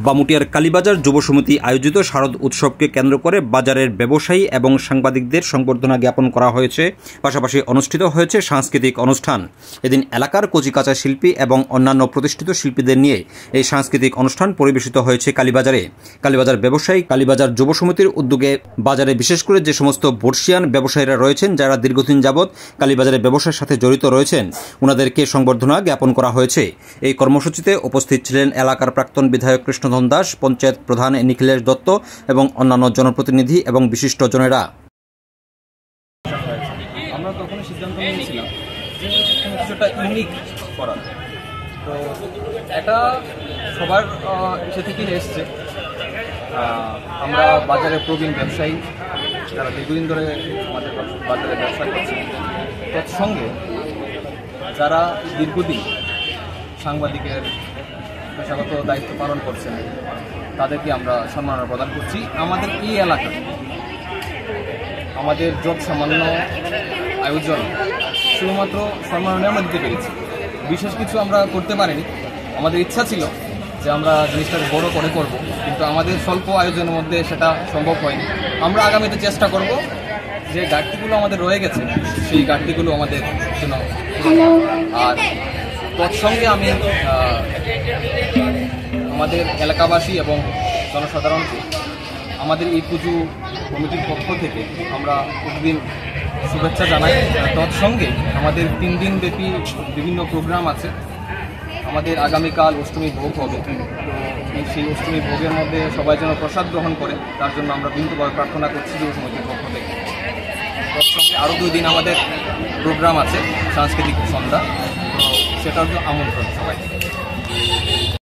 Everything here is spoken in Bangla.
বামুটিয়ার কালীবাজার যুব সমিতি আয়োজিত শারদ উৎসবকে কেন্দ্র করে বাজারের ব্যবসায়ী এবং সাংবাদিকদের সংবর্ধনা জ্ঞাপন করা হয়েছে। পাশাপাশি অনুষ্ঠিত হয়েছে সাংস্কৃতিক অনুষ্ঠান। এদিন এলাকার কচিকাঁচা শিল্পী এবং অন্যান্য প্রতিষ্ঠিত শিল্পীদের নিয়ে এই সাংস্কৃতিক অনুষ্ঠান পরিবেশিত হয়েছে কালীবাজারে। কালীবাজার ব্যবসায়ী কালীবাজার যুব সমিতির উদ্যোগে বাজারে বিশেষ করে যে সমস্ত বর্ষিয়ান ব্যবসায়ীরা রয়েছেন, যারা দীর্ঘদিন যাবৎ কালীবাজারের ব্যবসার সাথে জড়িত রয়েছেন, ওনাদেরকে সংবর্ধনা জ্ঞাপন করা হয়েছে। এই কর্মসূচিতে উপস্থিত ছিলেন এলাকার প্রাক্তন বিধায়ক কৃষ্ণধন দাস, পঞ্চায়েত প্রধান নিখিলেশ দত্ত এবং অন্যান্য জনপ্রতিনিধি এবং বিশিষ্টজনেরা। আমরা তখন সিদ্ধান্ত নিয়েছিলাম যে কিছুটা ইউনিক করা, তো এটা সবার ইচ্ছে থেকেই এসছে। আমরা বাজারে প্রবীণ ব্যবসায়ী যারা দীর্ঘদিন ধরে আমাদের বাজারে ব্যবসা করছে, তৎসঙ্গে যারা দীর্ঘদিন সাংবাদিকের পেশাগত দায়িত্ব পালন করছেন, তাদেরকে আমরা সম্মাননা প্রদান করছি। আমাদের এই এলাকা আমাদের যত সামান্য আয়োজন শুধুমাত্র সম্মাননা আমরা দিতে পেরেছি, বিশেষ কিছু আমরা করতে পারিনি। আমাদের ইচ্ছা ছিল যে আমরা জিনিসটাকে বড় করে করব, কিন্তু আমাদের স্বল্প আয়োজনের মধ্যে সেটা সম্ভব হয়নি। আমরা আগামীতে চেষ্টা করব যে ঘাটতিগুলো আমাদের রয়ে গেছে সেই ঘাটতিগুলো আমাদের জন্য। আর তৎসঙ্গে আমি আমাদের এলাকাবাসী এবং জনসাধারণকে আমাদের এই পুজো কমিটির পক্ষ থেকে আমরা প্রতিদিন শুভেচ্ছা জানাই। তৎসঙ্গে আমাদের 3 দিন ব্যাপী বিভিন্ন প্রোগ্রাম আছে। আমাদের আগামীকাল অষ্টমী ভোগ হবে, তো সেই অষ্টমী ভোগের মধ্যে সবাই যেন প্রসাদ গ্রহণ করে, তার জন্য আমরা বিনীতভাবে প্রার্থনা করছি যুব সমিতির পক্ষ থেকে। তৎসঙ্গে আরও 2 দিন আমাদের প্রোগ্রাম আছে, সাংস্কৃতিক সন্ধ্যা, তো সেটার জন্য আমন্ত্রণ সবাই।